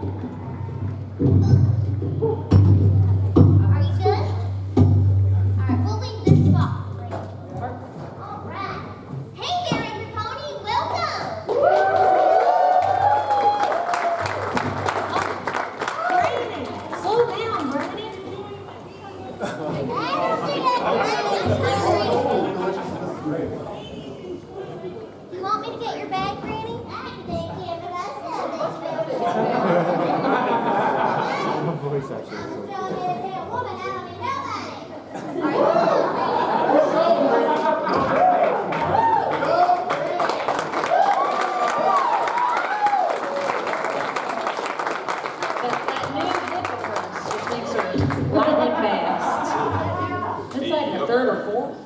Are you good? Alright, we'll leave this spot. Alright. Hey there, everybody. Welcome. Brandon, slow down, Brandon. You want me to get your bag, Granny? Thank you, everybody. Voice actor. That new hip of hers just makes her lightning fast. It's like the third or fourth.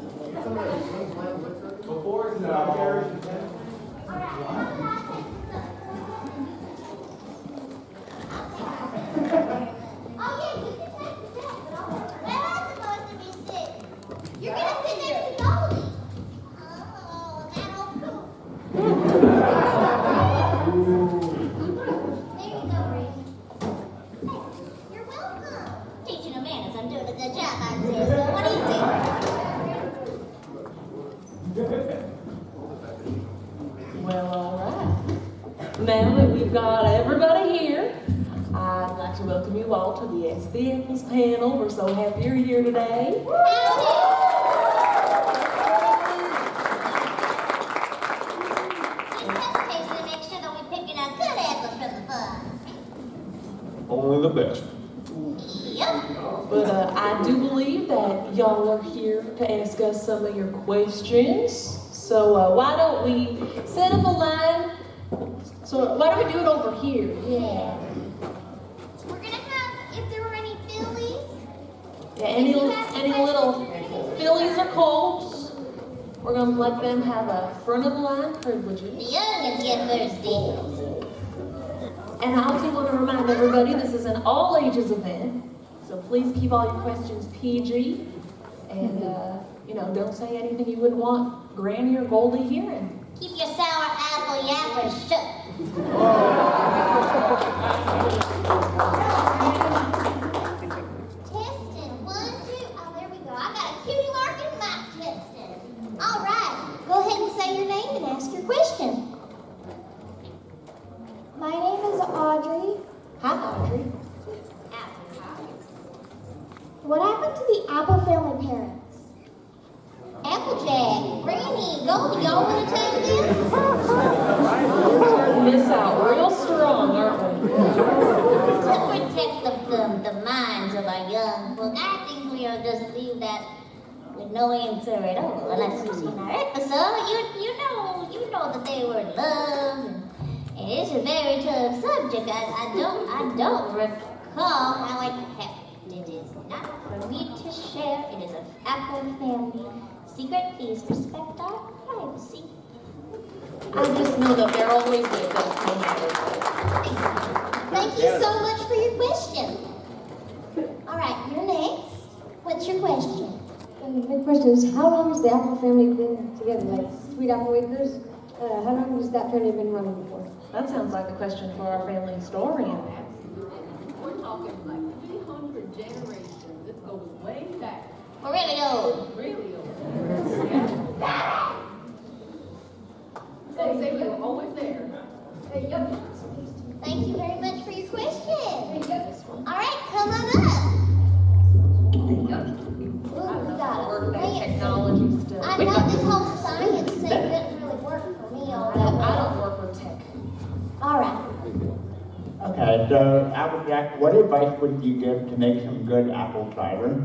You're gonna sit next to Goldie. Oh, that old cool. There you go, Ray. Hey, you're welcome. Teaching a manners. I'm doing a good job, I say. So what do you think? Well, all right. Now that we've got everybody here, I'd like to welcome you all to the SBF's panel. We're so happy you're here today. Only the best. But I do believe that y'all are here to ask us some of your questions. So why don't we set up a line? So why don't we do it over here? Yeah. We're gonna have, if there were any fillies. Yeah, any little fillies or colts, we're gonna let them have a front of the line The privileges. youngins get first dibs. And I also want to remind everybody this is an all ages event, so please keep all your questions PG, and don't say anything you wouldn't want Granny or Goldie hearing. Keep your sour apple yappers shut. Testing, 1, 2. Oh, there we go. I got a cutie mark in my testing. All right, go ahead and say your name and ask your question. My name is Audrey. Hi, Audrey. What happened to the Apple family parents? Applejack, Granny, Goldie, y'all want to take this? We're starting this out real strong, aren't we? To protect the minds of our young folk, I think we ought to just leave that with no answer at all, unless you've seen our episode. You know that they were in love, and it's a very tough subject. I don't recall how it happened. It is not for me to share. It is an Apple family secret. Please respect our privacy. I just know that they're always with us no matter what. Thank you so much for your question. All right, you're next. What's your question? My question is, how long has the Apple family been together? Like Sweet Apple Wafers? How long has that family been running for? That sounds like a question for our family historian. We're talking like 300 generations. It goes way back. We're really old. Really old. So say we were always there. Thank you very much for your question. All right, come on up. Ooh, we got a Work that fancy. technology stuff. I know this whole science thing didn't really work for me all that I well. don't work with tech. All right. Okay, so Applejack, what advice would you give to make some good apple cider?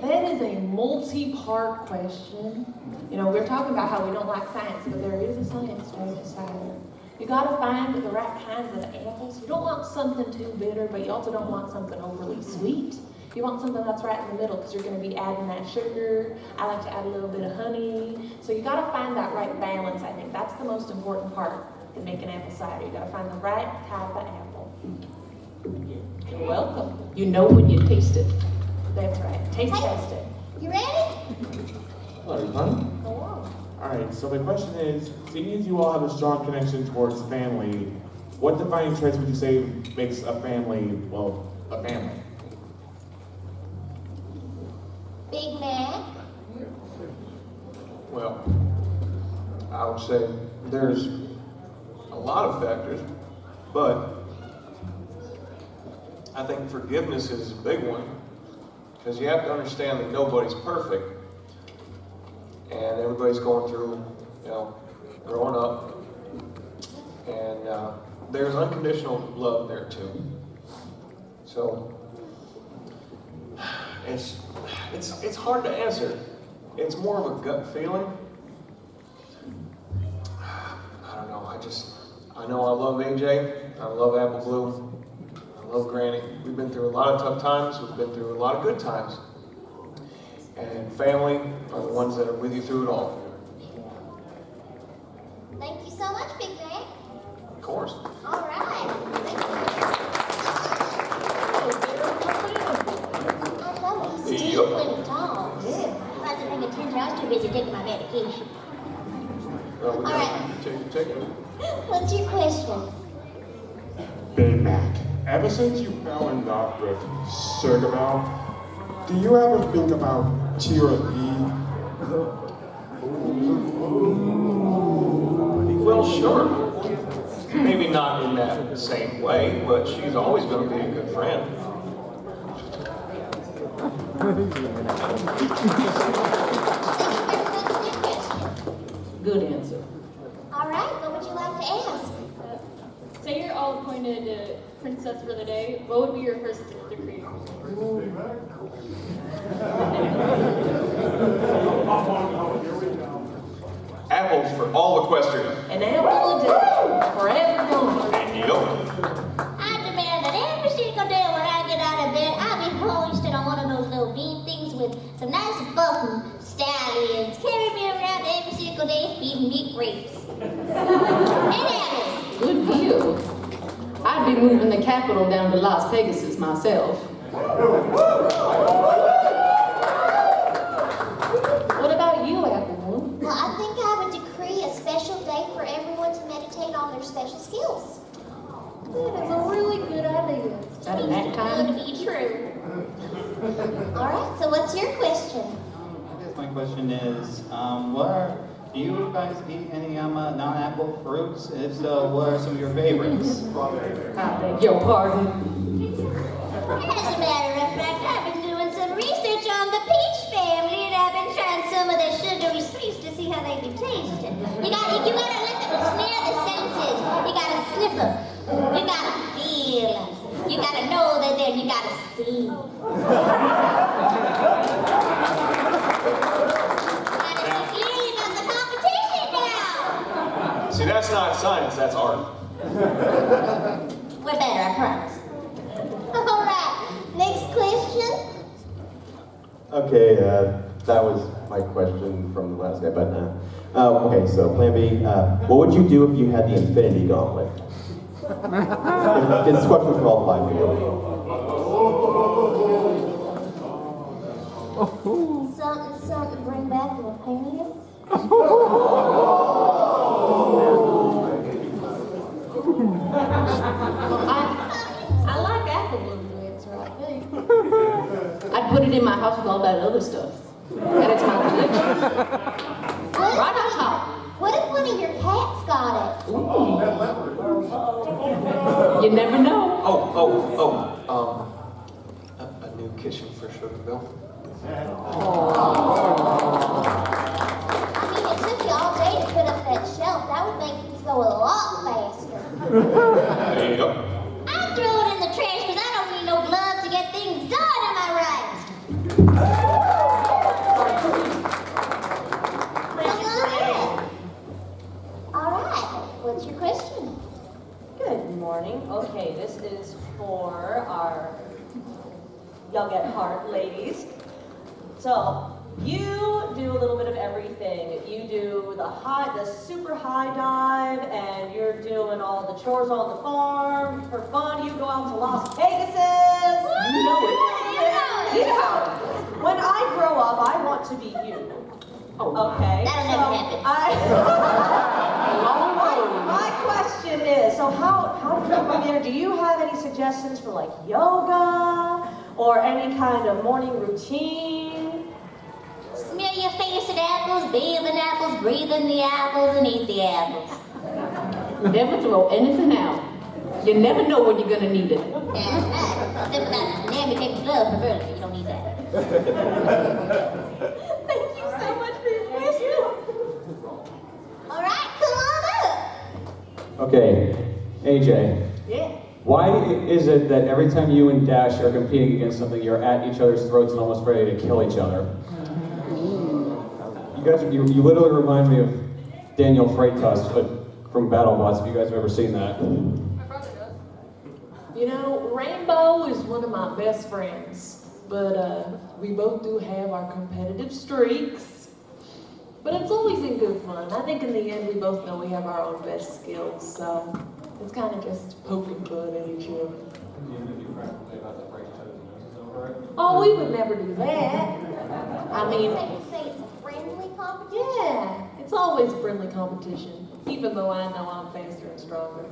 That is a multi-part question. We're talking about how we don't like science, but there is a science to it, cider. You gotta find the right kinds of apples. You don't want something too bitter, but you also don't want something overly sweet. You want something that's right in the middle, because you're gonna be adding that sugar. I like to add a little bit of honey. So you gotta find that right balance, I think. That's the most important part in making apple cider. You gotta find the right type of apple. You're welcome. You know when you taste it. That's right. Taste test it. You ready? Hello, everybody. Go on. All right, so my question is, seeing as you all have a strong connection towards family, What defining traits would you say makes a family, well, a family? Big Mac? Well, I would say there's a lot of factors, but I think forgiveness is a big one, because you have to understand that nobody's perfect, and everybody's going through, growing up, and there's unconditional love there too. So it's hard to answer. It's more of a gut feeling. I don't know. I know I love AJ. I love Apple Bloom. I love Granny. We've been through a lot of tough times. We've been through a lot of good times. And family are the ones that are with you through it all. Thank you so much, Big Mac. Of course. All right. I know, he's Yep. deep when he talks. I wasn't paying attention. I was too busy taking my medication. Well, we All gotta right. take it. What's your question? Big Mac, ever since you fell in love with Sugar, do you ever think about cheerleading? Well, sure. Maybe not in that same way, but she's always going to be a good friend. Good answer. All right, what would you like to ask? Say you're all appointed princess for the day. What would be your first decree? Apples for all Equestria. An apple a day for everyone. I demand that every single day when I get out of bed, I'll be hoisted on one of those little bean things with some nice bucking stallions carry me around every single day feeding me grapes. And apples. Good deal. I'd be moving the capital down to Las Vegas myself. What about you, Applewood? Well, I think I would decree a special day for everyone to meditate on their special skills. That is a really good idea. Is that an act Good time? to be true. All right, so what's your question? I guess my question is, do you guys eat any non-apple fruits? If so, what are some of your favorites? I beg your pardon. As a matter of fact, I've been doing some research on the peach family, and I've been trying some of their sugary sweets to see how they can taste. You gotta let them snare the senses. You gotta sniff them. You gotta feel them. You gotta know they're there, and you gotta see. Clearly not the competition now. See, that's not science, that's art. We're better, I promise. All right, next question. Okay, that was my question from the last guy, but okay, so plan B, what would you do if you had the Infinity Gauntlet? This question for all 5 of you. Something, bring back the opinion. I like Applewood answer, I think. I'd put it in my house with all that other stuff. And it's my collection. Right on top. What if one of your cats got it? You never know. A new kitchen for Sugarville. I mean, it took you all day to put up that shelf. That would make things go a lot faster. There you go. I threw it in the trash because I don't need no gloves to get things done, am I right? All right, what's your question? Good morning. Okay, this is for our young at heart ladies. So, you do a little bit of everything. You do the super high dive, and you're doing all the chores on the farm. For fun, you go out to Las Vegas. You know it. Yeah. When I grow up, I want to be you. Okay. That'll never happen. My question is, so how do you come in? Do you have any suggestions for like yoga or any kind of morning routine? Smear your face in apples, bathe in apples, breathe in the apples, and eat the apples. Never throw anything out. You never know when you're gonna need it. That's right. Except for that amputated glove for Berlin. You don't need that. Thank you so much for your question. All right, come on up. Okay, AJ. Yeah. Why is it that every time you and Dash are competing against something, you're at each other's throats and almost ready to kill each other? You guys, you literally remind me of Daniel Freitas, but from BattleBots, if you guys have ever seen that. You know, Rainbow is one of my best friends, but we both do have our competitive streaks. But it's always in good fun. I think in the end, we both know we have our own best skills, so it's kind of just poking fun at each other. Oh, we would never do that. I mean, You say it's a friendly competition? yeah, it's always a friendly competition, even though I know I'm faster and stronger.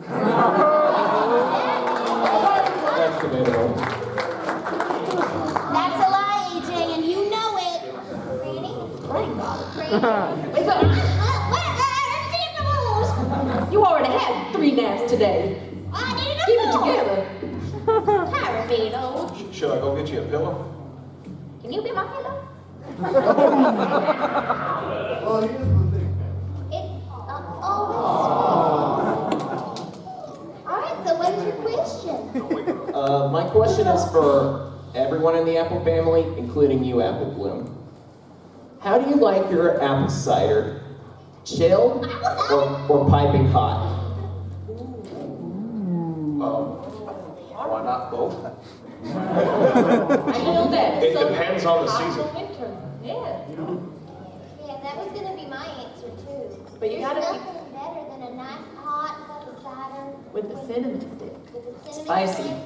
That's debatable. That's a lie, AJ, and you know it. Ready? You already had 3 naps today. I need Keep a it together. Carabino. Should I go get you a pillow? Can you be my pillow? It's all right, so what's your question? My question is for everyone in the Apple family, including you, Apple Bloom. How do you like your apple cider? Chilled or piping hot? Why not both? I know that. It So, depends on the hot season. or winter. Yeah. Yeah, that was gonna be my answer too. But you gotta There's be- nothing better than a nice hot cup of cider With the cinnamon stick. with the cinnamon Spicy. stick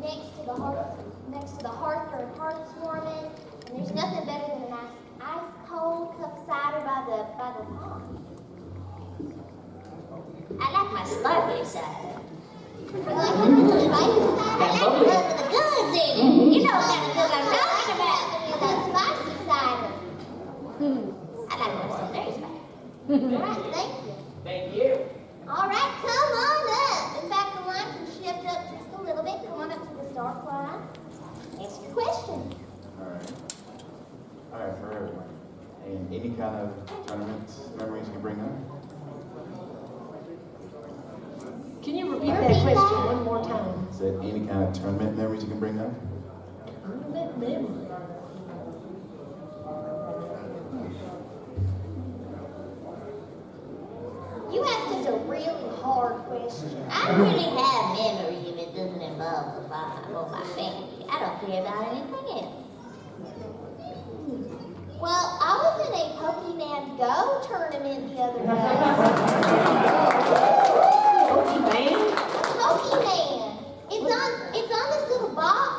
next to the hearth or hearth's warming. And there's nothing better than a nice ice cold cup of cider by the pond. I like my sparkling cider. You like the good spicy cider? I like the one with the goods in it. You know what kind of good I'm talking about. That spicy cider. I like my stuff very spicy. All right, thank you. Thank you. All right, come on up. In fact, the line can shift up just a little bit. Come on up to this dark line. Ask your question. Alright, for everyone. And any kind of tournament memories you can bring up? Can you repeat that question one more time? Is there any kind of tournament memories you can bring up? Tournament memory. You asked us a really hard question. I don't really have memory if it doesn't involve the farm or my family. I don't care about anything else. Well, I was in a Pokemon Go tournament the other day. Pokemon? Pokemon. It's on this little box.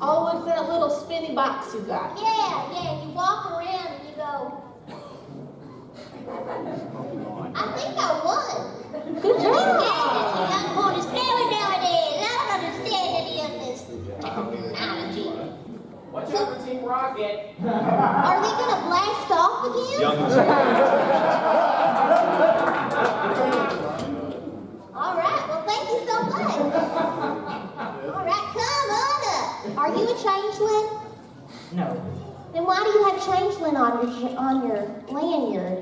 Oh, it's that little spinny box you got. Yeah, you walk around and you go. I think I won. Good job. The young boys playing nowadays. I don't understand any of this technology. Watch out for Team Rocket. Are they gonna blast off again? All right, well thank you so much. All right, come on up. Are you a changeling? No. Then why do you have changeling on your lanyard?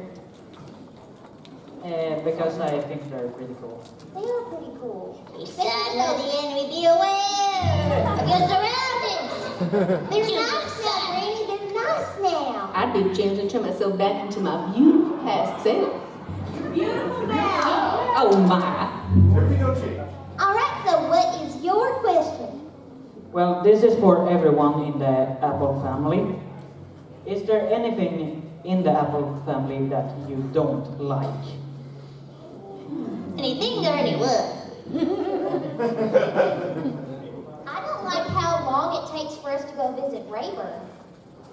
Because I think they're pretty cool. They are pretty cool. Each side of the enemy, be aware of your surroundings. They're nice now, Granny. They're nice now. I did change and turn myself back into my beautiful past self. Beautiful now. Oh my. All right, so what is your question? Well, this is for everyone in the Apple family. Is there anything in the Apple family that you don't like? Anything or anyone? I don't like how long it takes for us to go visit Rayburn.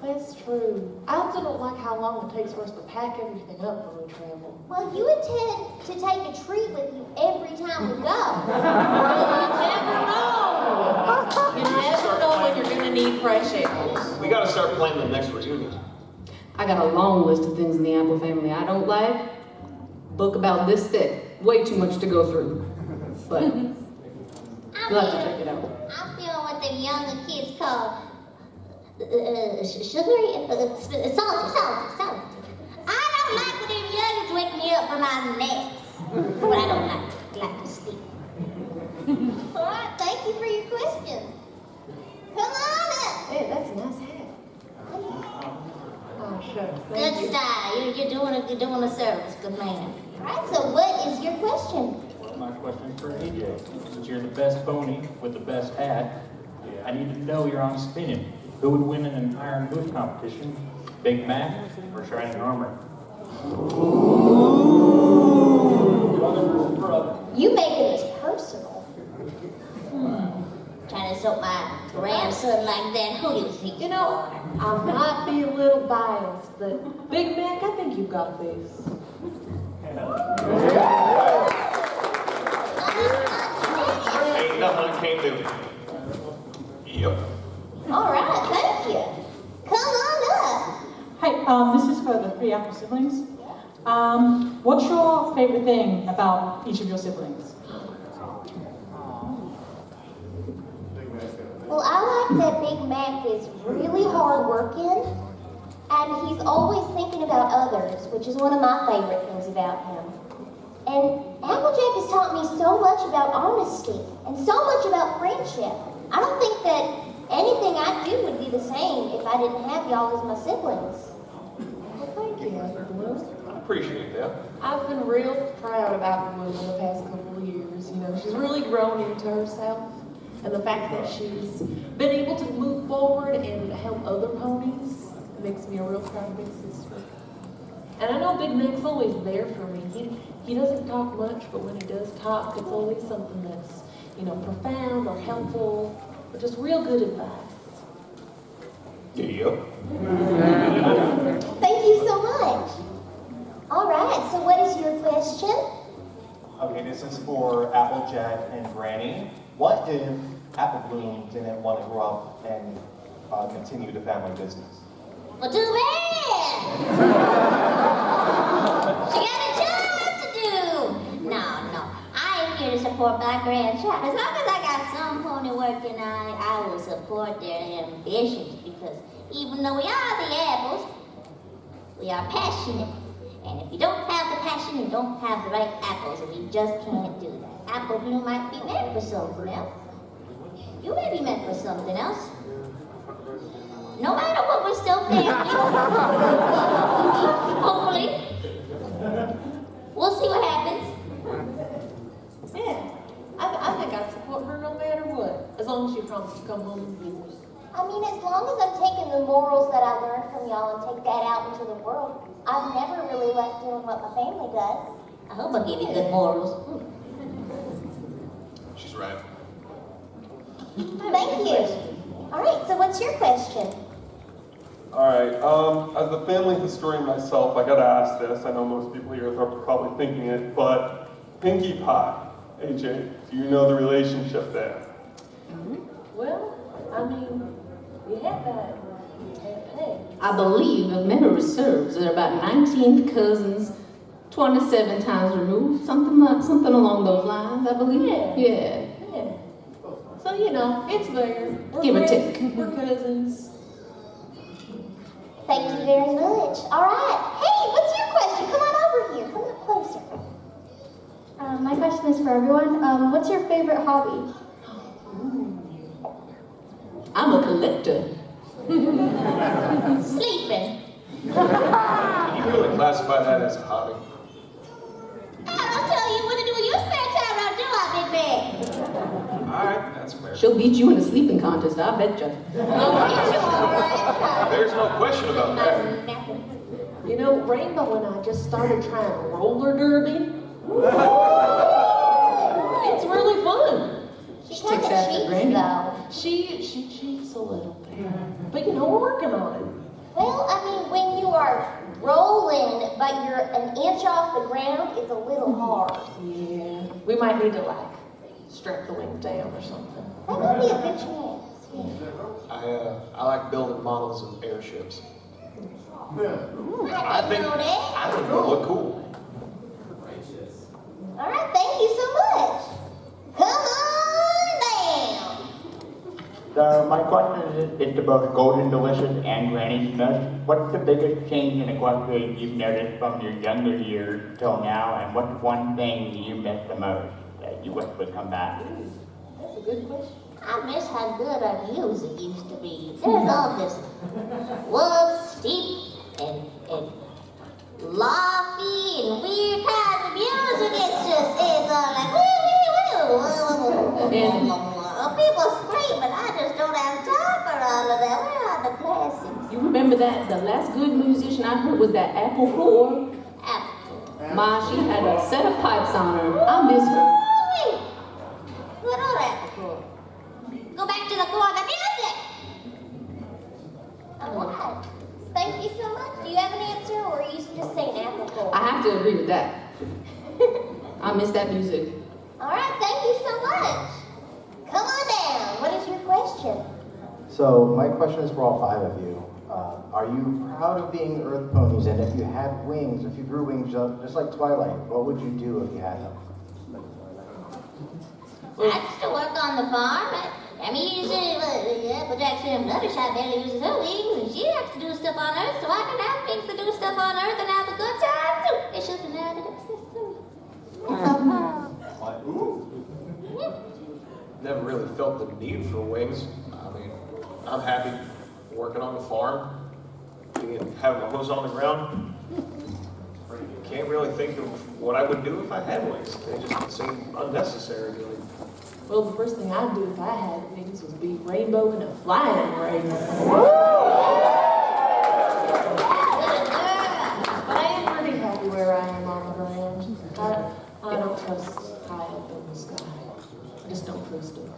That's true. I also don't like how long it takes for us to pack everything up when we travel. Well, you intend to take a treat with you every time we go. You never know when you're gonna need fresh apples. We gotta start planning the next reunion. I got a long list of things in the apple family I don't like. Book about this thick. Way too much to go through. But you'll have to check it out. I'm feeling what the younger kids call sugary, salty. I don't like when them youngers wake me up from my naps. But I don't like to sleep. All right, thank you for your question. Come on up. Hey, that's a nice hat. Oh, shucks. Good Thank you. style. You're doing a service. Good man. All right, so what is your question? My question is for AJ. Since you're the best pony with the best hat, I need to know your honest opinion. Who would win in an iron boot competition? Big Mac or Shining Armor? You making this personal. Trying to insult my grandson like that. Who do you think? You know, I might be a little biased, but Big Mac, I think you've got this. Ain't nothing I can't do. Yep. All right, thank you. Come on up. Hi, this is for the three Apple siblings. What's your favorite thing about each of your siblings? Well, I like that Big Mac is really hardworking, and he's always thinking about others, which is one of my favorite things about him. And Applejack has taught me so much about honesty and so much about friendship. I don't think that anything I do would be the same if I didn't have y'all as my siblings. Well, thank you, Blue. I appreciate that. I've been real proud about Blue in the past couple of years. You know, she's really grown into herself. And the fact that she's been able to move forward and help other ponies makes me a real proud big sister. And I know Big Mac's always there for me. He doesn't talk much, but when he does talk, it's always something that's, you know, profound or helpful, or just real good advice. Yep. Thank you so much. All right, so what is your question? Okay, this is for Applejack and Granny. What if Apple Bloom didn't want to grow up and continue the family business? Well, too bad. She got a job to do. No. I ain't here to support my grandchild. As long as I got some pony working on it, I will support their ambitions because even though we are the apples, we are passionate. And if you don't have the passion, you don't have the right apples, and we just can't do that. Apple Bloom might be meant for something else. You may be meant for something else. No matter what, we're still family. Hopefully. We'll see what happens. Yeah, I think I'd support her no matter what, as long as she promises to come home and visit. I mean, as long as I'm taking the morals that I learned from y'all and take that out into the world, I've never really left doing what my family does. I hope I give you good morals. She's right. Thank you. All right, so what's your question? All right, as a family historian myself, I gotta ask this. I know most people here are probably thinking it, but Pinkie Pie, AJ, do you know the relationship there? Well, I mean, you had that. Hey. I believe, if memory serves, there are about 19 cousins, 27 times removed, something along those lines, I believe. Yeah. So, you know, it's there. We're Give or friends, take. We're cousins. Thank you very much. All right. Hey, what's your question? Come on over here. Come up closer. My question is for everyone. What's your favorite hobby? I'm a collector. Sleeping. Can you really classify that as a hobby? I'll tell you what to do with your spare time. I'll do it, Big Man. Alright, that's fair. She'll beat you in a sleeping contest, I bet you. There's no question about that. You know, Rainbow and I just started trying roller derby. It's really fun. She kind of cheats, though. She cheats a little bit. But, you know, we're working on it. Well, I mean, when you are rolling, but you're an inch off the ground, it's a little hard. Yeah, we might need to like strap the wings down or something. That would be a good chance. I like building models of airships. I think they'll look cool. All right, thank you so much. Come on down. So my question is to both Golden Delicious and Granny Smith. What's the biggest change in equestrian you've noticed from your younger years till now, and what's one thing you miss the most that you wish would come back? That's a good question. I miss how good our music used to be. There's all this wolf, steep, and lofty and weird kinds of music. It's all like woo. People scream, but I just don't have time for all of that. Where are the classics? You remember that the last good musician I heard was that Apple Core? Ma, she had a set of pipes on her. I miss her. What are that? Go back to the core of the music. Alright. Thank you so much. Do you have an answer, or are you just saying Apple Core? I have to agree with that. I miss that music. Alright, thank you so much. Come on down. What is your question? So my question is for all 5 of you. Are you proud of being Earth ponies? And if you had wings, if you grew wings just like Twilight, what would you do if you had them? I used to work on the farm. I mean, usually, Apple Jackson Fluttershy barely uses her wings, and she has to do stuff on Earth, so I can have wings to do stuff on Earth and have a good time too. It's just an additive system. Never really felt the need for wings. I mean, I'm happy working on the farm, having a hose on the ground. Can't really think of what I would do if I had wings. They just seem unnecessary to me. Well, the first thing I'd do if I had wings would be rainbow in a flying race. But I am pretty happy where I am on the ground. I don't trust high up in the sky. I just don't trust it.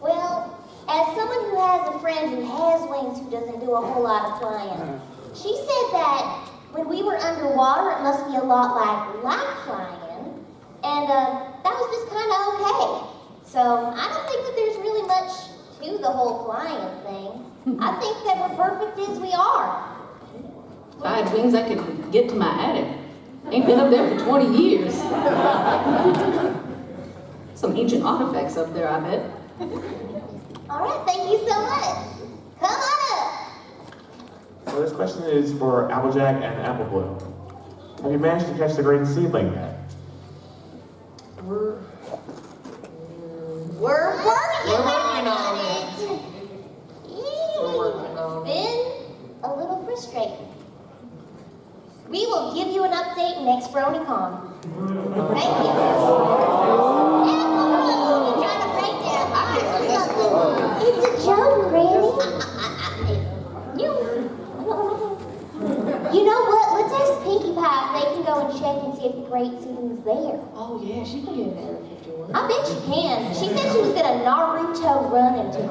Well, as someone who has a friend who has wings who doesn't do a whole lot of flying, she said that when we were underwater, it must be a lot like flying, and that was just kind of okay. So I don't think that there's really much to the whole flying thing. I think that we're perfect as we are. If I had wings, I could get to my attic. Ain't been up there for 20 years. Some ancient artifacts up there, I bet. All right, thank you so much. Come on up. So this question is for Applejack and Apple Bloom. Have you managed to catch the great seedling yet? We're working on it. It's been a little frustrating. We will give you an update next BronyCon. Thank you. Apple, trying to break down. It's a joke, Granny. You know what? Let's ask Pinkie Pie if they can go and check and see if the great seedling's there. Oh yeah, she can get in there if you want. I bet you can. She said she was gonna Naruto run into it.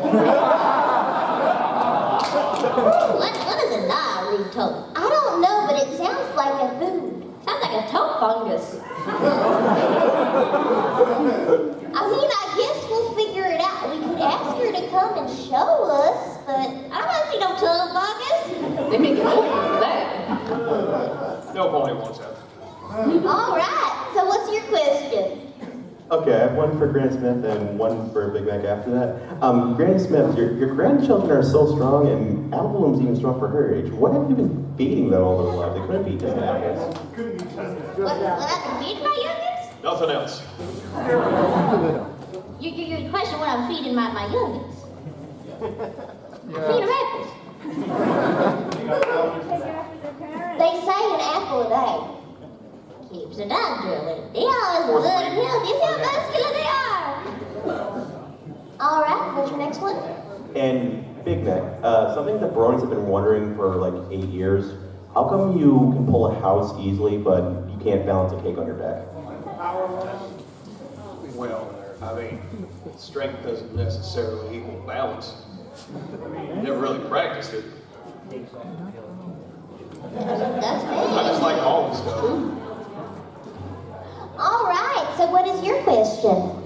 What is a Naruto? I don't know, but it sounds like a food. Sounds like a toe fungus. I mean, I guess we'll figure it out. We could ask her to come and show us, but I don't want to see no toe fungus. They make it open for that. No pony wants that. All right. So what's your question? Okay, I have one for Granny Smith and one for Big Mac after that. Granny Smith, your grandchildren are so strong, and Apple Bloom's even strong for her age. What have you been feeding them all their life? They couldn't be just apples. What I've been feeding my youngins? Nothing else. Your question, what I'm feeding my youngins? I feed them apples. They say an apple a day keeps the doctor away. They always good and healthy. See how muscular they are. All right, what's your next one? And Big Mac, something that Bronies have been wondering for like 8 years. How come you can pull a house easily, but you can't balance a cake on your back? Well, I mean, strength doesn't necessarily equal balance. Never really practiced it. That's I great. just like all the stuff. All right, so what is your question?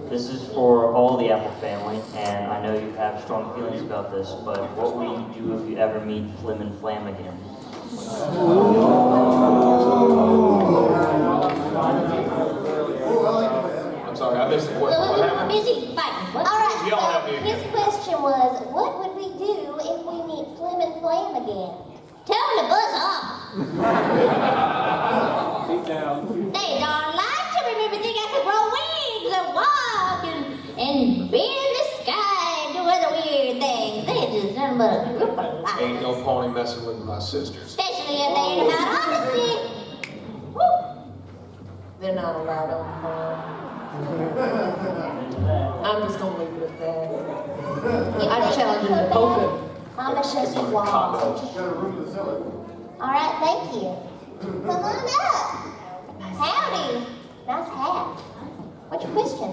This is for all the Apple family, and I know you have strong feelings about this, but what will you do if you ever meet Flim and Flam again? I'm sorry, I missed the question. What We're happened? busy fighting. All right, Yell at me so again. his question was, what would we do if we meet Flim and Flam again? Tell them to buzz off. Deep down. They don't like to remember they got to grow wings and walk and be in the sky and do other weird things. They just nothing but a group of liars. Ain't no pony messing with my sisters. Especially if they ain't about honesty. They're not allowed on the farm. I'm just gonna leave it at that. I challenge them to poker. How much does he want? All right, thank you. Come on up. Howdy. Nice hat. What's your question?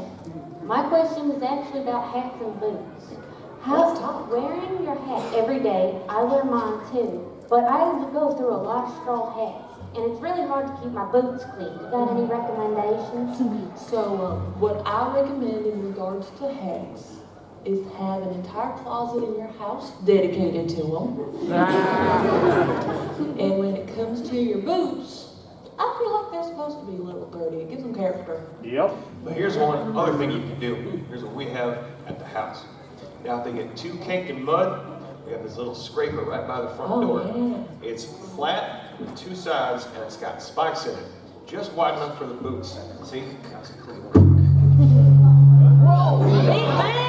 My question is actually about hats and boots. Wearing your hat every day, I wear mine too, but I go through a lot of straw hats, and it's really hard to keep my boots clean. You got any recommendations? So, what I recommend in regards to hats is have an entire closet in your house dedicated to them. And when it comes to your boots, I feel like they're supposed to be a little dirty. It gives them character. Yep. But here's one other thing you can do. Here's what we have at the house. Now, if they get too caked in mud, we have this little scraper right by the front door. Yeah. It's flat with two sides and it's got spikes in it. Just wide enough for the boots. See? That's clean. Whoa! Big man!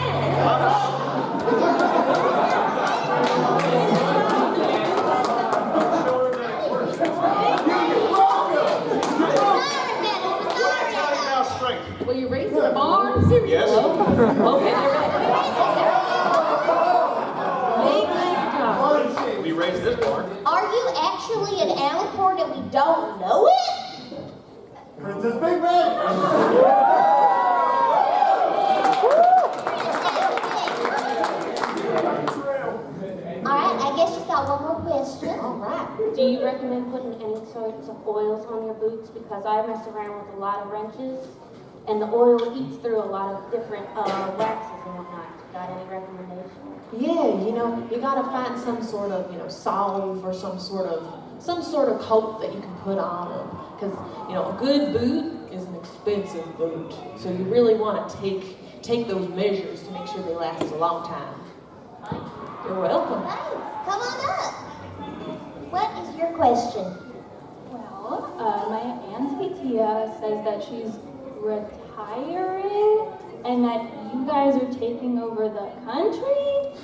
Will you raise the bar? Seriously? Yes. Okay, they're ready. We raised this bar. Are you actually an alicorn that we don't know it? Princess Big Red! Alright, I guess you got one more question. Alright. Do you recommend putting any sorts of oils on your boots? Because I mess around with a lot of wrenches, and the oil eats through a lot of different waxes and whatnot. Got any recommendations? Yeah, you gotta find some sort of, solve or some sort of coat that you can put on them. Because, a good boot is an expensive boot. So you really want to take those measures to make sure they last a long time. You're welcome. Thanks. Come on up. What is your question? Well, my Auntie Tia says that she's retiring and that you guys are taking over the country.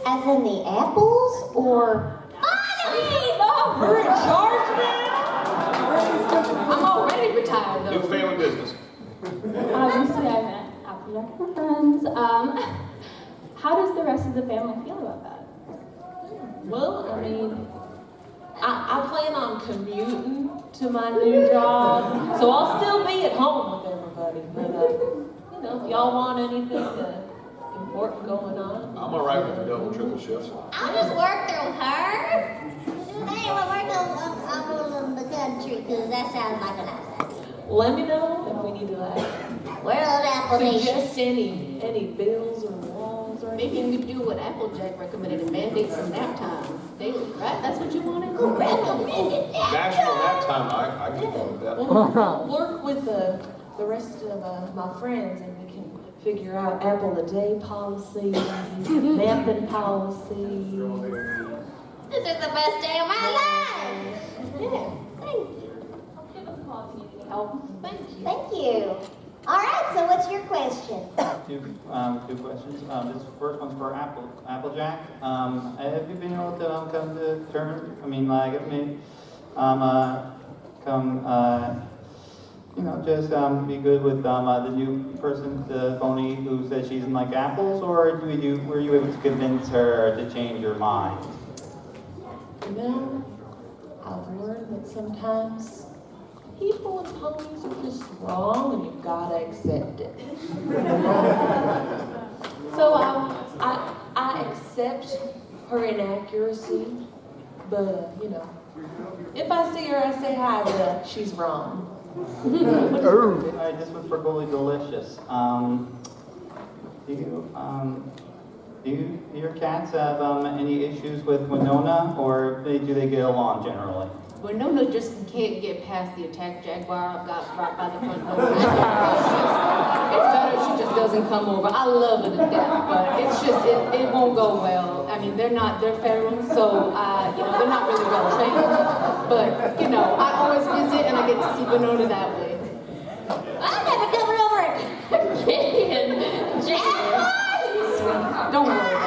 As in the apples or? Oh, we're in charge now? I'm already retired though. New family business. Obviously, I met Applejack for friends. How does the rest of the family feel about that? Well, I mean, I plan on commuting to my new job, so I'll still be at home with everybody. But, if y'all want anything important going on. I'm alright with the double, triple shifts. I'll just work through her. Hey, we'll work on the country because that sounds like a nice idea. Let me know if we need to World Apple suggest any bills or laws or Maybe anything. you could do what Applejack recommended and mandate some nap time daily, right? That's what you wanted? Recommended National nap time, I can go with that. We'll work with the rest of my friends and we can figure out apple a day policy, napping policy. This is the best day of my life. Yeah. Thank you. Give us a call if you need any help. Thank you. Thank you. All right, so what's your question? Two questions. This first one's for Applejack. Have you been able to come to terms? Be good with the new person, the pony who says she doesn't like apples, or were you able to convince her to change her mind? I've learned that sometimes people and ponies are just wrong and you've got to accept it. So I accept her inaccuracies. accuracy, but you know, if I see her, I say hi, but she's wrong. Alright, this one's for Goalie Delicious. Do your cats have any issues with Winona, or do they get along generally? Winona just can't get past the attack jaguar I've got right by the front door. It's better if she just doesn't come over. I love her to death, but it's just, it won't go well. I mean, they're feral, so, you know, they're not really well trained. But, you know, I always visit and I get to see Winona that way. I'm never coming over again. Don't worry.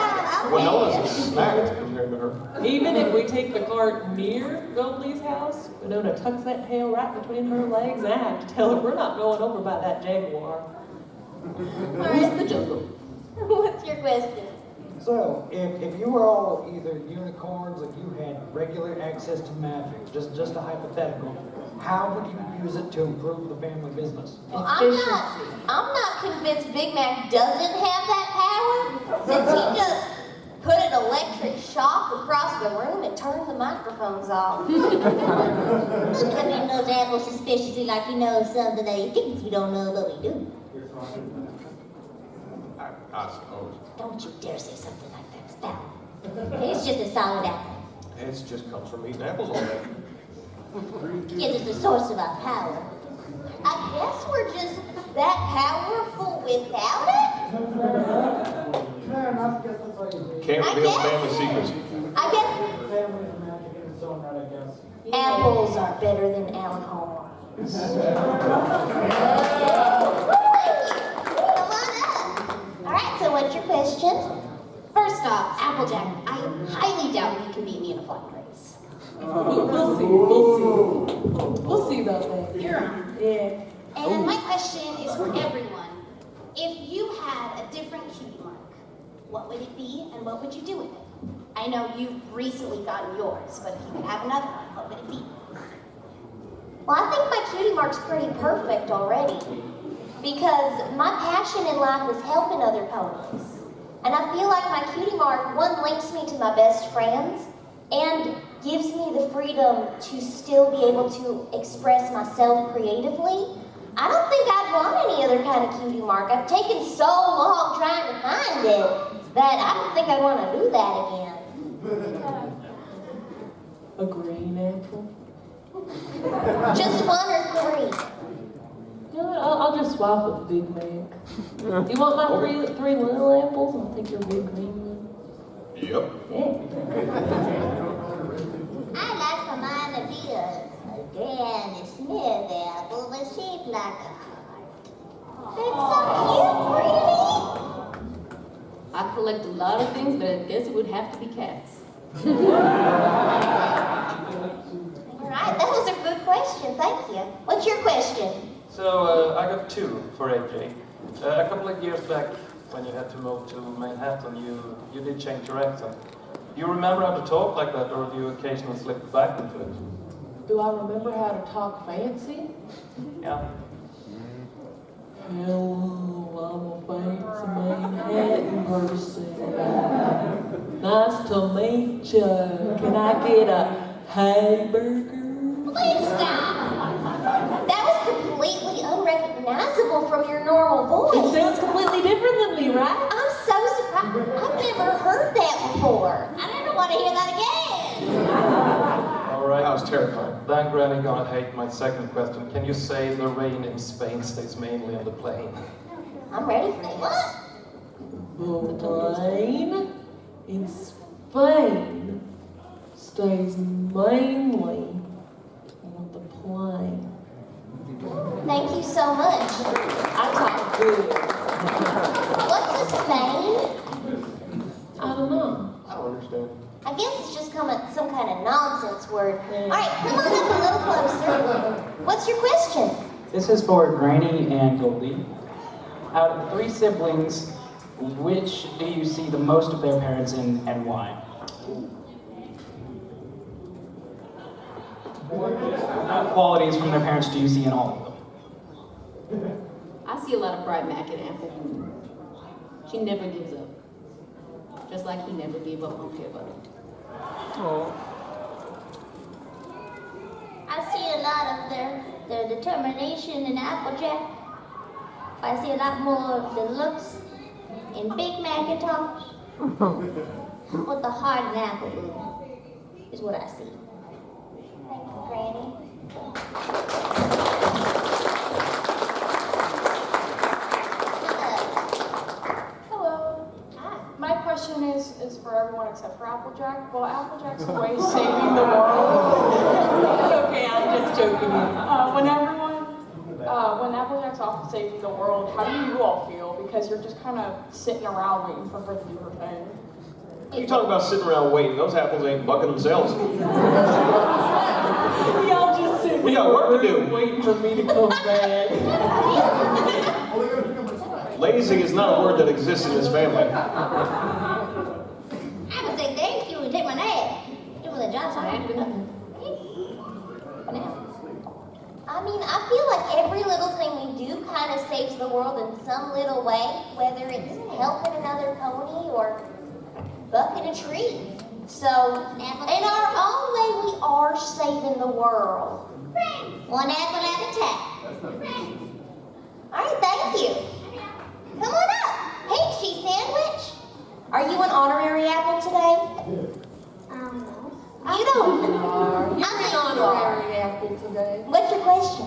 Winona's a snack compared to her. Even if we take the cart near Goldie's house, Winona tucks that tail right between her legs, and I have to tell her we're not going over by that jaguar. Who's the jungle? What's your question? So, if you were all either unicorns or you had regular access to magic, just a hypothetical, how would you use it to improve the family business? Well, I'm not convinced Big Mac doesn't have that power, since he just put an electric shock across the room and turned the microphones off. Look at me in those apples suspiciously like you know something that he thinks we don't know, but we do. I suppose. Don't you dare say something like that. Stop. It's just a solid apple. It just comes from eating apples all day. Yes, it's the source of our power. I guess we're just that powerful without it? Fair enough, guess that's all you do. Can't reveal family secrets. I guess Family is magic in its own right, I guess. apples are better than alcohol. Alright, so what's your question? First off, Applejack, I highly doubt you can beat me in a flight race. We'll see about that. You're on. Yeah. And my question is for everyone. If you had a different cutie mark, what would it be and what would you do with it? I know you've recently gotten yours, but if you could have another one, what would it be? Well, I think my cutie mark's pretty perfect already. Because my passion in life is helping other ponies. And I feel like my cutie mark, one, links me to my best friends, and gives me the freedom to still be able to express myself creatively. I don't think I'd want any other kind of cutie mark. I've taken so long trying to find it that I don't think I'd want to do that again. A green apple? Just one or three? I'll just swap with Big Mac. You want my three little apples? I'll take your big green one. Yep. Yeah. I like for mine to be a Granny Smith apple, but shaped like a heart. That's so cute, really. I collect a lot of things, but I guess it would have to be cats. All right, that was a good question. Thank you. What's your question? So I got two for AJ. A couple of years back, when you had to move to Manhattan, you did change your accent. Do you remember how to talk like that, or do you occasionally slip back into it? Do I remember how to talk fancy? Yeah. Hello, I'm a fancy Manhattan person. Nice to meet you. Can I get a hamburger? Please stop. That was completely unrecognizable from your normal voice. It sounds completely different than me, right? I'm so surprised. I've never heard that before. I don't want to hear that again. All right. That was terrifying. Then Granny gonna hate my second question. Can you say the rain in Spain stays mainly on the plain? I'm ready for this. The rain in Spain stays mainly on the plain. Thank you so much. I talk good. What's a Spain? I don't know. I don't understand. I guess it's just some kind of nonsense word. All right, come on up a little closer. What's your question? This is for Granny and Goldie. Out of the three siblings, which do you see the most of their parents in, and why? What qualities from their parents do you see in all of them? I see a lot of pride Mac in Apple. She never gives up. Just like he never gave up on Peer Butter. I see a lot of their determination in Applejack. I see a lot more of the looks in Big Macintosh. But the heart in Apple Bloom is what I see. Thank you, Granny. Hello. Hi. My question is for everyone except for Applejack. Well, Applejack's away saving the world. It's okay, I'm just joking. When Applejack's off saving the world, how do you all feel? Because you're just kind of sitting around waiting for her to do her thing. You talk about sitting around waiting. Those apples ain't bucking themselves. We all just sit We got work to do. waiting for me to come back. Lazy is not a word that exists in this family. I would say thank you and take my nap. It was a job, so I had to do nothing. I mean, I feel like every little thing we do kind of saves the world in some little way, whether it's helping another pony or bucking a tree. So, in our own way, we are saving the world. One apple at a time. All right, thank you. Come on up. Hey, cheese sandwich. Are you an honorary apple today? You don't. You're an honorary apple today. What's your question?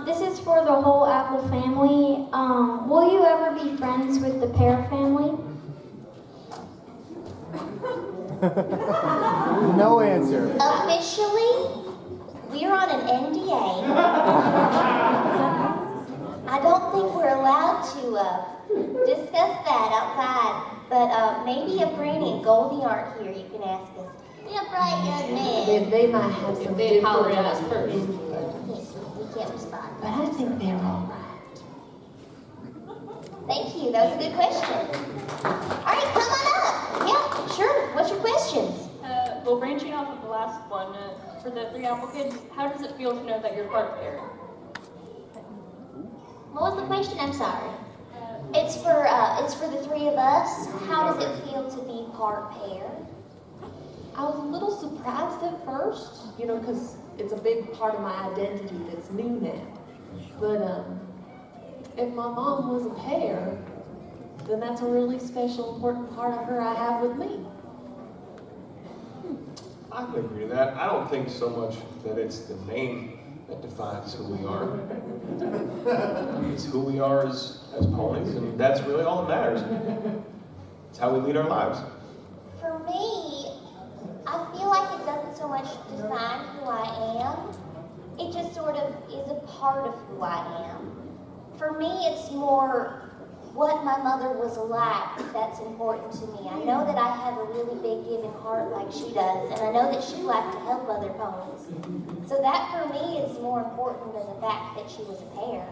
This is for the whole Apple family. Will you ever be friends with the pear family? No answer. Officially, we're on an NDA. I don't think we're allowed to discuss that outside, but maybe if Granny and Goldie aren't here, you can ask us. They're bright young men. They might have some They apologize different... first. We can't respond. But I think they're all right. Thank you, that was a good question. All right, come on up. Yeah, sure. What's your questions? Well, branching off of the last one, for the 3 Apple kids, how does it feel to know that you're part parent? What was the question? I'm sorry. It's for the 3 of us. How does it feel to be part pair? I was a little surprised at first, because it's a big part of my identity that's new now. But if my mom was a pear, then that's a really special, important part of her I have with me. I can agree to that. I don't think so much that it's the name that defines who we are. It's who we are as ponies, and that's really all that matters. It's how we lead our lives. For me, I feel like it doesn't so much define who I am. It just sort of is a part of who I am. For me, it's more what my mother was like that's important to me. I know that I have a really big giving heart like she does, and I know that she liked to help other ponies. So that for me is more important than the fact that she was a pear.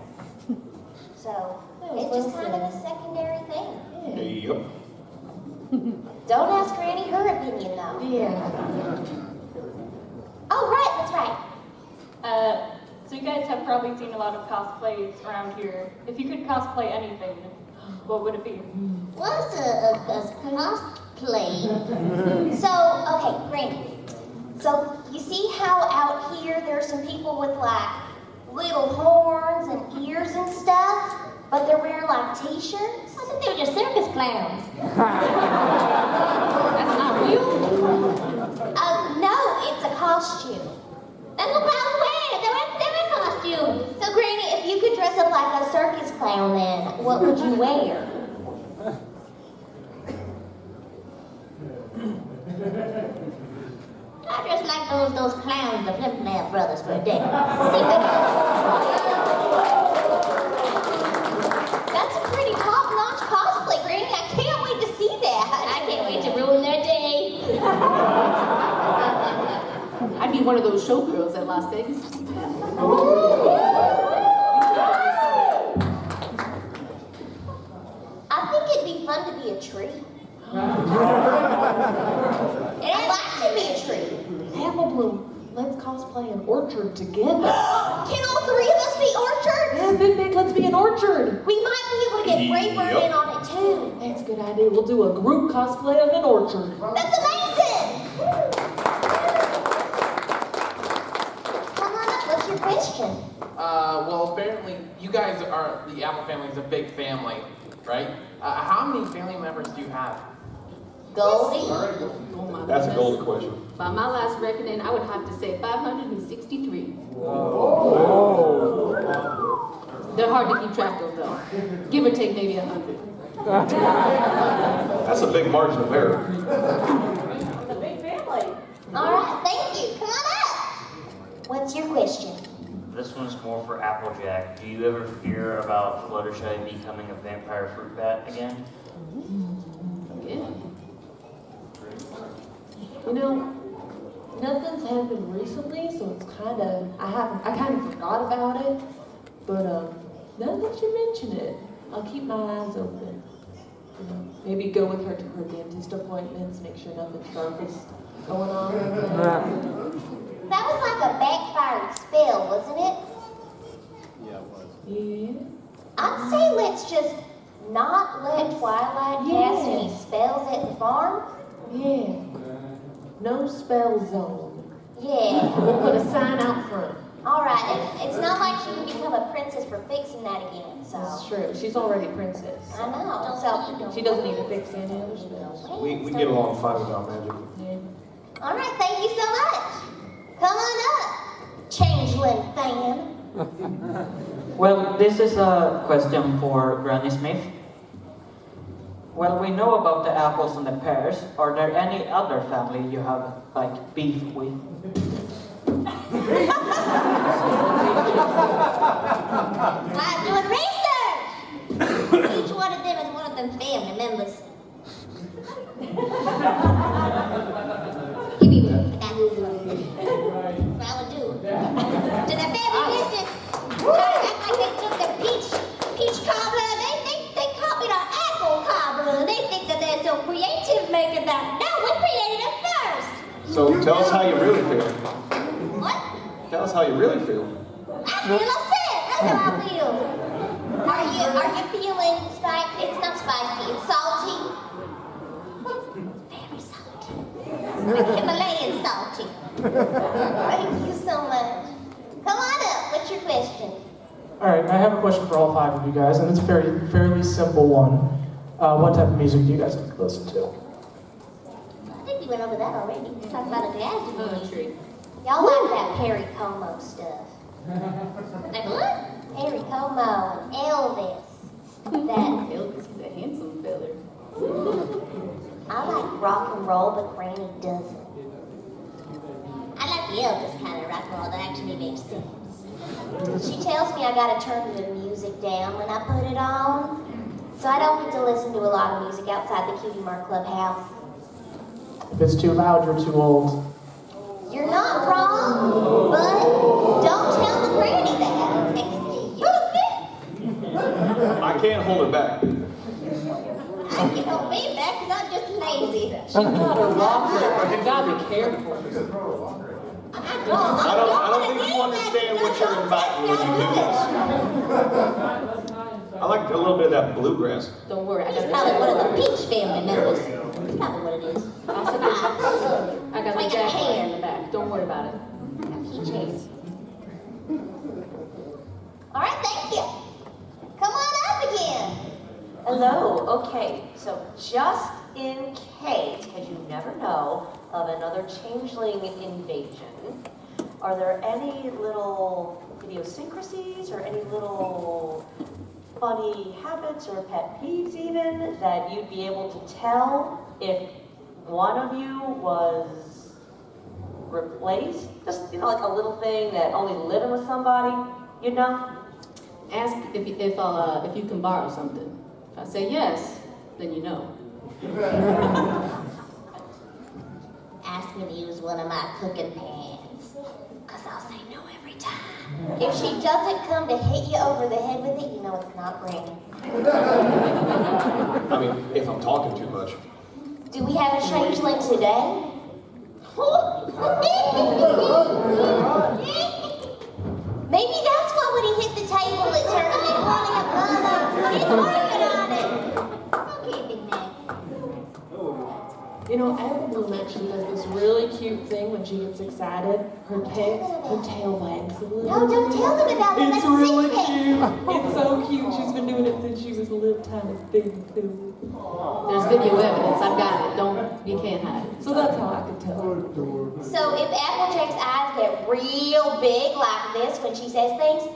So it's just kind of a secondary thing. Yep. Don't ask Granny her opinion though. Yeah. Oh, right, that's right. So you guys have probably seen a lot of cosplays around here. If you could cosplay anything, what would it be? What's a cosplay? So, okay, Granny. So you see how out here there's some people with like little horns and ears and stuff, but they're wearing like t-shirts? I think they were just circus clowns. That's not real? No, it's a costume. That's what clowns wear. They're in costumes. So Granny, if you could dress up like a circus clown then, what would you wear? I dress like those clowns, the Flip-Flap brothers for a day. That's a pretty top-notch cosplay, Granny. I can't wait to see that. I can't wait to ruin their day. I'd be one of those showgirls at Las Vegas. I think it'd be fun to be a tree. I'd like to be a tree. Apple Bloom, let's cosplay an orchard together. Can all 3 of us be orchards? Yeah, Big, let's be an orchard. We might be able to get Braybird in on it too. That's a good idea. We'll do a group cosplay of an orchard. That's amazing! Come on up, what's your question? Well, apparently you guys are, the Apple family is a big family, right? How many family members do you have? Goldie? Oh my That's a goodness. golden question. By my last reckoning, I would have to say 563. They're hard to keep track of though. Give or take maybe 100. That's a big margin of error. It's a big family. All right, thank you. Come on up. What's your question? This one's more for Applejack. Do you ever fear about Fluttershy becoming a vampire fruit bat again? Yeah. You know, nothing's happened recently, so it's kind of, I kind of forgot about it. But now that you mention it, I'll keep my eyes open. You know, maybe go with her to her dentist appointments, make sure nothing sharp is going on. That was like a backfired spell, wasn't it? Yeah, it was. Yeah. I'd say let's just not let Twilight cast any spells at the farm. Yeah. No spell zone. Yeah. We'll put a sign out front. All right, it's not like she can become a princess for fixing that again, so. That's true. She's already princess. I know, so. She doesn't need to fix any other spells. We get along fine without magic. All right, thank you so much. Come on up, changeling fan. Well, this is a question for Granny Smith. Well, we know about the apples and the pears. Are there any other family you have, like, beef with? I'm doing research! Each one of them is one of them family members. Give me one. That's what I would do. To the family business. Try to act like they took the peach cobbler. They copied our apple cobbler. They think that they're so creative making that. No, we created it first. So tell us how you really feel. What? Tell us how you really feel. I feel upset. That's how I feel. Are you feeling spicy? It's not spicy, it's salty. Very salty. Like Himalayan salty. Thank you so much. Come on up, what's your question? All right, I have a question for all 5 of you guys, and it's a fairly simple one. What type of music do you guys like to listen to? I think we went over that already. We talked about a jazz poetry. Y'all like that Perry Como stuff. Like what? Perry Como and Elvis. That Elvis is a handsome fella. I like rock and roll, but Granny doesn't. I like the Elvis kind of rock and roll that actually makes sense. She tells me I gotta turn the music down when I put it on. So I don't get to listen to a lot of music outside the Cutie Mark Clubhouse. If it's too loud, you're too old. You're not wrong, but don't tell the granny that. Excuse me. I can't hold it back. I can hold me back because I'm just lazy. She's not a rocker. You gotta be careful. I don't think you understand what you're inviting when you do this. I like a little bit of that bluegrass. Don't worry, I He's got probably one of the Peach family members. That's probably what it is. I got the jacket in the back. Don't worry about it. Peach hair. All right, thank you. Come on up again. Hello, okay, so just in case, because you never know, of another changeling invasion, are there any little idiosyncrasies or any little funny habits or pet peeves even that you'd be able to tell if one of you was replaced? Just, like a little thing that only living with somebody, Ask if you can borrow something. If I say yes, then you know. Ask me to use one of my cooking pans. Because I'll say no every time. If she doesn't come to hit you over the head with it, you know it's not Granny. I mean, if I'm talking too much. Do we have a changeling today? Maybe that's why when he hit the table it turned into He's working on it. You know, know, Apple Bloom actually does this really cute thing when she gets excited. Her tail wags a little. No, don't tell them about it. It's That's really secret. cute. It's so cute. She's been doing it since she was a little tiny baby. There's video evidence. I've got it. You can't hide it. So that's how I could tell her. So if Applejack's eyes get real big like this when she says things,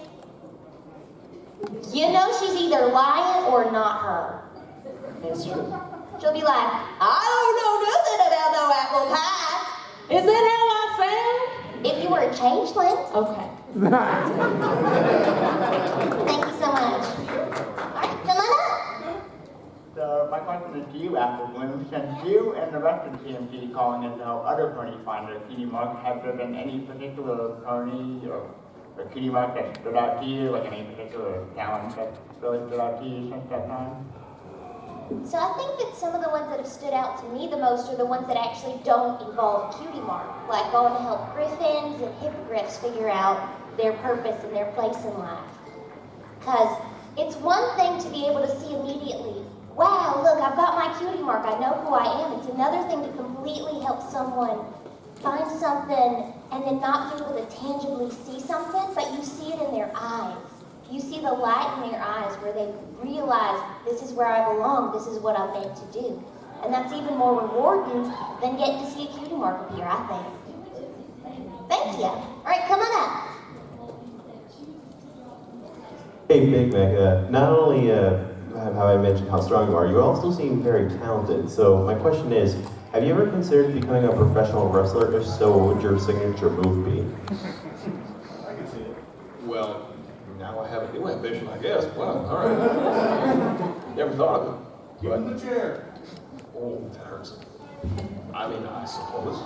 you know she's either lying or not her. It's true. She'll be like, I don't know nothing about no apple pie. Is that how I sound? If you were a changeling. Okay. Thank you so much. All right, come on up. So my question is to you, Apple Bloom. Since you and the rest of the CMT calling in to help other ponies find their cutie mark, have there been any particular pony or cutie mark that stood out to you, like any particular talent that really stood out to you since that time? So I think that some of the ones that have stood out to me the most are the ones that actually don't involve cutie mark, like going to help griffins and hippogriffs figure out their purpose and their place in life. Because it's one thing to be able to see immediately, wow, look, I've got my cutie mark, I know who I am. It's another thing to completely help someone find something and then not be able to tangibly see something, but you see it in their eyes. You see the light in their eyes where they realize this is where I belong, this is what I'm meant to do. And that's even more rewarding than getting to see a cutie mark appear, I think. Thank you. All right, come on up. Hey, Big Mac, not only have I mentioned how strong you are, you also seem very talented. So my question is, have you ever considered becoming a professional wrestler? If so, what would your signature move be? I can see it. Well, now I have a new ambition, I guess. Wow, all right. Never thought of it. Give him the chair. Oh, that hurts. I mean, I suppose.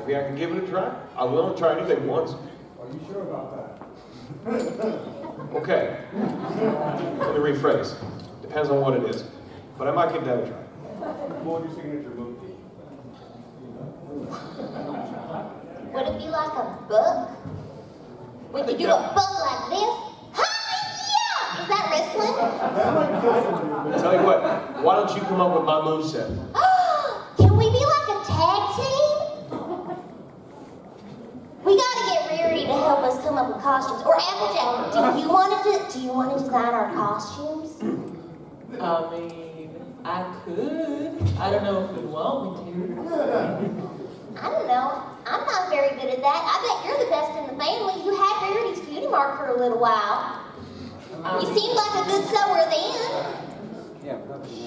Maybe I can give it a try. I'm willing to try anything once. Are you sure about that? Okay. Let me rephrase. Depends on what it is. But I might give that a try. What would your signature move be? Would it be like a book? Would you do a book like this? Hi-ya! Is that wrestling? Tell you what, why don't you come up with my moveset? Can we be like a tag team? We gotta get Riri to help us come up with costumes. Or Applejack, do you want to design our costumes? I mean, I could. I don't know if you'd want me to. I don't know. I'm not very good at that. I bet you're the best in the family. You had Rarity's cutie mark for a little while. You seemed like a good sewer then. Yeah,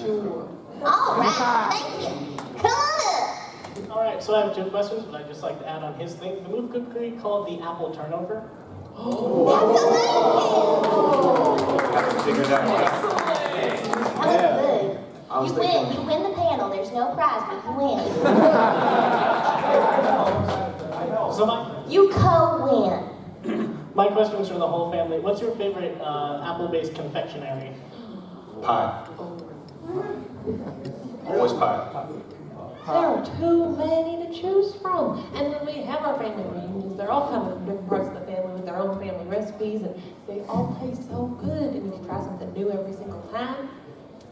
sure. All right, thank you. Come on up. All right, so I have two questions, but I'd just like to add on his thing. The move could be called the apple turnover. That's I can figure that one out. amazing. That was good. You win. You win the panel. There's no prize, but you win. So You co-win. my question is for the whole family. What's your favorite apple-based confectionery? Pie. Always pie. There are too many to choose from. And when we have our family reunions, they're all coming from different parts of the family with their own family recipes, and they all taste so good, and you can try something new every single time.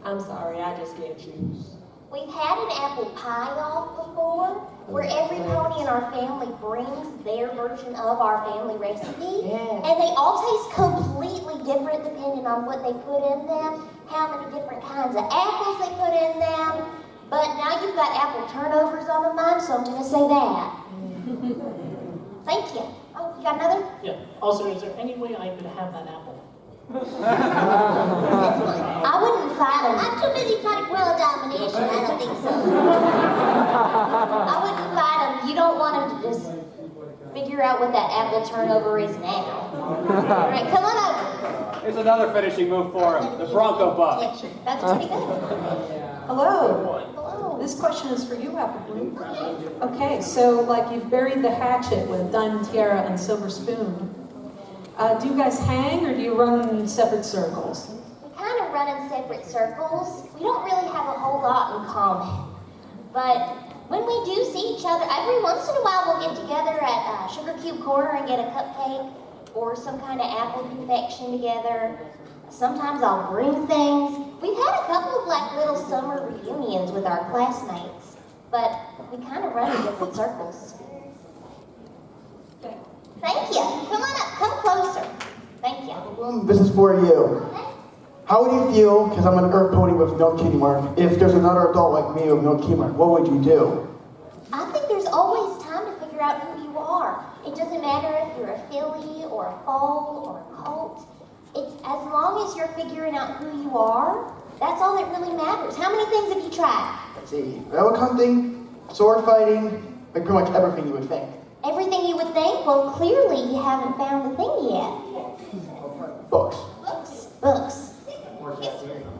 I'm sorry, I just can't choose. We've had an apple pie off before, where every pony in our family brings their version of our family recipe, and they all taste completely different depending on what they put in them, how many different kinds of apples they put in them. But now you've got apple turnovers on the mind, so I'm going to say that. Thank you. Oh, you got another? Yeah. Also, is there any way I could have that apple? I wouldn't fight him. I'm too busy fighting world domination. I don't think so. I wouldn't fight him. You don't want him to just figure out what that apple turnover is now. All right, come on over. Here's another finishing move for him, the Bronco Buck. That's pretty good. Hello. This question is for you, Apple Bloom. Okay, so like you've buried the hatchet with Diamond Tiara and Silver Spoon. Do you guys hang or do you run in separate circles? We kind of run in separate circles. We don't really have a whole lot in common. But when we do see each other, every once in a while we'll get together at Sugar Cube Corner and get a cupcake or some kind of apple confection together. Sometimes I'll bring things. We've had a couple of like little summer reunions with our classmates. but we kind of run in different circles. Thank you. Come on up. Come closer. Thank you. This is for you. How would you feel, because I'm an earth pony with no cutie mark, if there's another adult like me with no cutie mark? What would you do? I think there's always time to figure out who you are. It doesn't matter if you're a filly or a foal or a colt. As long as you're figuring out who you are, that's all that really matters. How many things have you tried? Let's see, elk hunting, sword fighting, like pretty much everything you would think. Everything you would think? Well, clearly you haven't found the thing yet. Books. Books.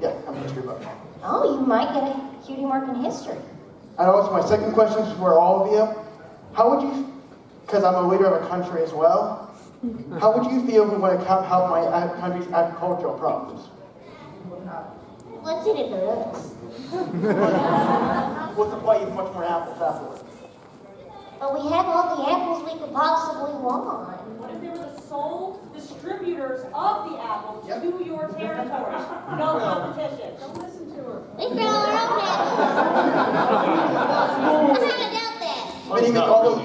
Yeah, I'm a history book. Oh, you might get a cutie mark in history. And also my second question is for all of you. How would you, because I'm a leader of a country as well, how would you feel if we want to help my country's agricultural problems? What's in it for us? We'll supply you much more apples afterwards. But we have all the apples we could possibly want. What if they were the sole distributors of the apples to your territory? No competition. Don't listen to her. We grow our own apples. I kind of doubt that. Then you make all those.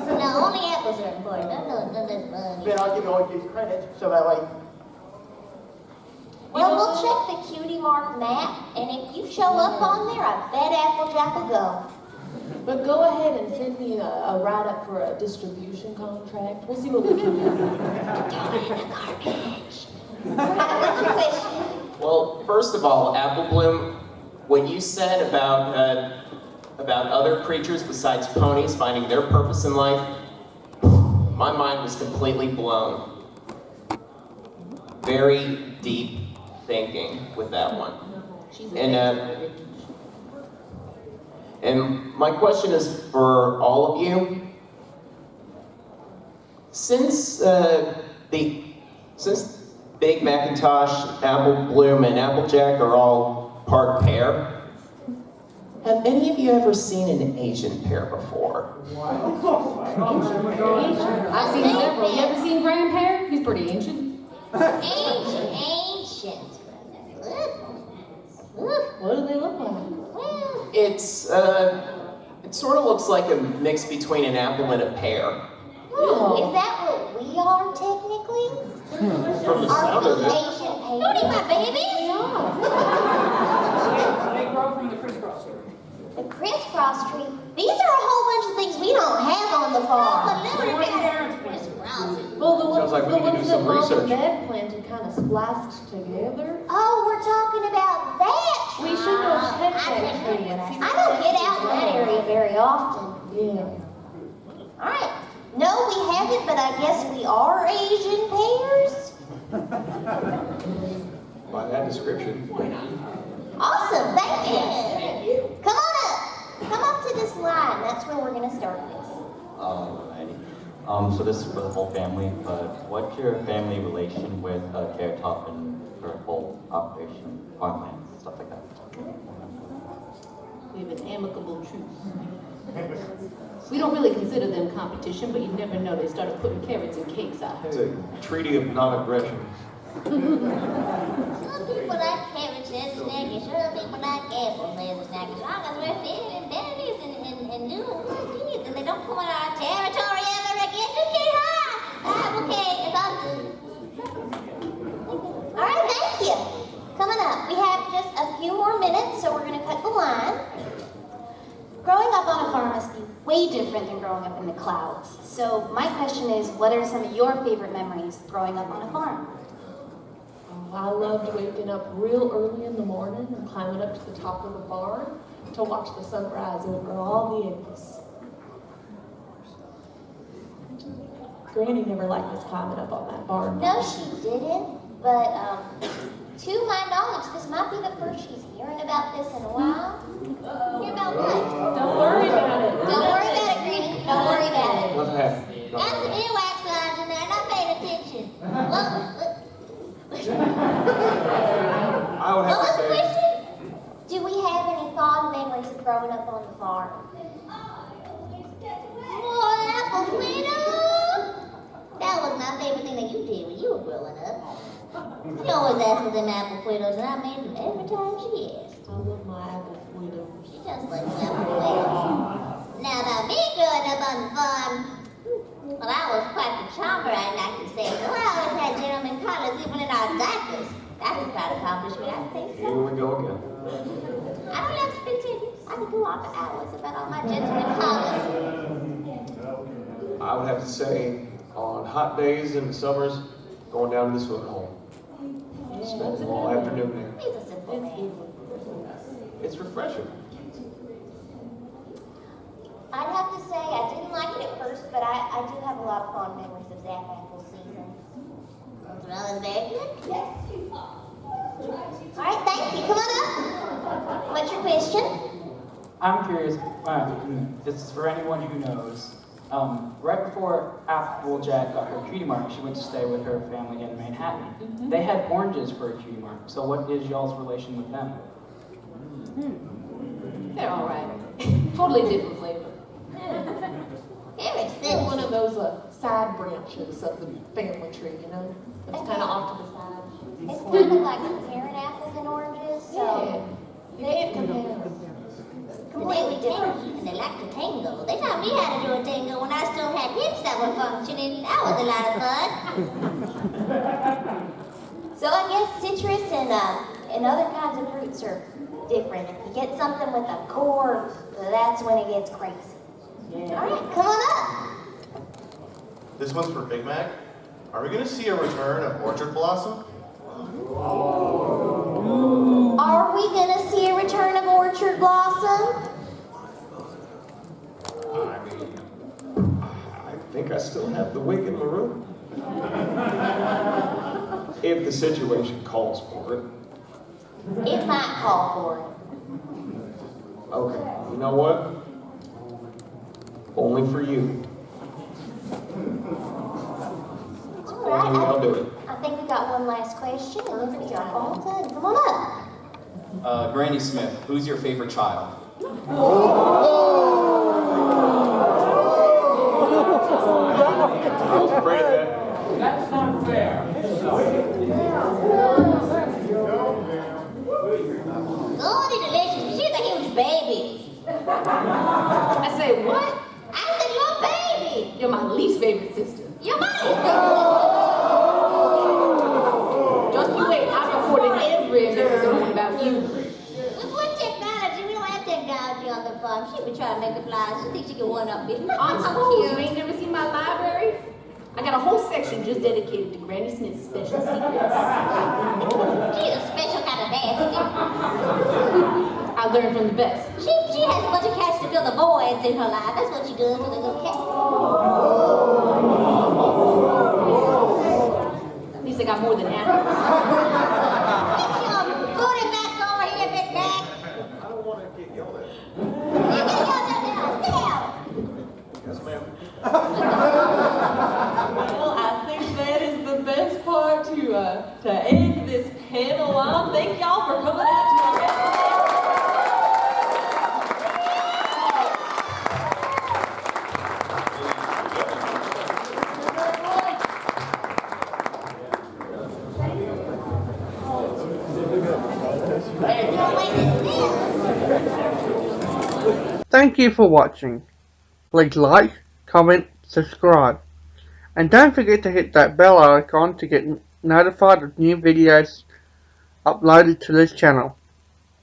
No, only apples are important. No, that's money. Then I'll give you all these credits so that like. Well, we'll check the cutie mark map, and if you show up on there, I bet Applejack will go. But go ahead and send me a write-up for a distribution contract. We'll see what we can do. What's your question? Well, first of all, Apple Bloom, what you said about other creatures besides ponies finding their purpose in life, my mind was completely blown. Very deep thinking with that one. And my question is for all of you. Since Big Macintosh, Apple Bloom, and Applejack are all part pear, have any of you ever seen an Asian pear before? I've seen several. You ever seen grandparent? He's pretty ancient. Ancient. What do they look like? It sort of looks like a mix between an apple and a pear. Ooh, is that what we are technically? From the sound of it. Asian pear. Don't eat my baby. They grow from the crisscross tree. The crisscross tree. These are a whole bunch of things we don't have on the farm. Well, the Sounds like we need to do ones some that Mom research. and Dad planted kind of spliced together. Oh, we're talking about that. We should go check that tree. I don't get out in that area very often. Yeah. All right. No, we haven't, but I guess we are Asian pears. By that description. Awesome, thank you. Come on up. Come up to this line. That's where we're going to start this. Alrighty. So this is for the whole family, but what's your family relation with Carrot Top and her whole operation, farmland, stuff like that? We have an amicable truce. We don't really consider them competition, but you never know. They started putting carrots in cakes, I It's heard. a treaty of non-aggression. Some people like carrots as a snack, and some people like apples as a snack. As long as we're feeding them berries and doing good deeds, and they don't come on our territory ever again, just get high. Okay, it's all good. All right, thank you. Coming up, we have just a few more minutes, so we're going to cut the line. Growing up on a farm must be way different than growing up in the clouds. So my question is, what are some of your favorite memories of growing up on a farm? Oh, I loved waking up real early in the morning and climbing up to the top of the barn to watch the sunrise over all the acres. Granny never liked us climbing up on that barn. No, she didn't. But to my knowledge, this might be the first she's hearing about this in a while. Hear about what? Don't worry about it. Don't worry about it, Granny. Don't worry about it. What's happening? Got some earwax lines in there, not paying attention. What was the question? Do we have any fond memories of growing up on the farm? Oh, apple freedom! That was my favorite thing that you did when you were growing up. She always asks for them apple fritters, and I made them every time she asked. I love my apple fritters. She just likes apple fritters. Now, about me growing up on the farm, well, I was quite the charmer, I'd like to say. So I always had gentlemen callers even in our diapers. That's a proud accomplishment, I'd say so. Here we go again. I don't have to continue. I could go on for hours about all my gentlemen callers. I would have to say, on hot days in the summers, going down to the swimming hole. Spend all afternoon there. He's a simple man. It's refreshing. I'd have to say I didn't like it at first, but I do have a lot of fond memories of Zap Apple season. Well, is very good. Yes. All right, thank you. Come on up. What's your question? I'm curious, this is for anyone who knows. Right before Applejack got her cutie mark, she went to stay with her family in Manhattan. They had oranges for a cutie mark, so what is y'all's relation with them? They're all right. Totally different flavor. Eric's They're one of those side branches of the family tree, you know? It's kind of off to the side. It's kind of like comparing apples and oranges, so You can't compare them. Completely different. And they like to tango. They taught me how to do a tango when I still had hips that were functioning. That was a lot of fun. So I guess citrus and other kinds of fruits are different. If you get something with a core, that's when it gets crazy. All right, come on up. This one's for Big Mac. Are we going to see a return of Orchard Blossom? Are we gonna see a return of Orchard Blossom? I mean, I think I still have the wig in my room. If the situation calls for it. It might call for it. Okay, you know what? Only for you. All right, I'll do it. I think we got one last question, and then we are all done. Come on up. Granny Smith, who's your favorite child? I was afraid of that. That's not fair. Goldy delicious. She's a huge baby. I say, what? I said, you're a baby. You're my least favorite sister. You're my least favorite sister. Just you wait, I've recorded every episode about you. With what technology? We don't have technology on the farm. She be trying to make a fly. She thinks she can one-up me. On school, you ain't never seen my library? I got a whole section just dedicated to Granny Smith's special secrets. She's a special kind of nasty. I learned from the best. She has a bunch of cats to fill the voids in her life. That's what she does with the little cats. At least I got more than animals. Get your booty back over here, Big Mac. I don't want to get yelled at. You get yelled at now. Sit down. Yes, ma'am. Well, I think that is the best part to end this panel on. Thank y'all for coming out to our Thank you for watching. Please like, comment, subscribe. And don't forget to hit that bell icon to get notified of new videos uploaded to this channel.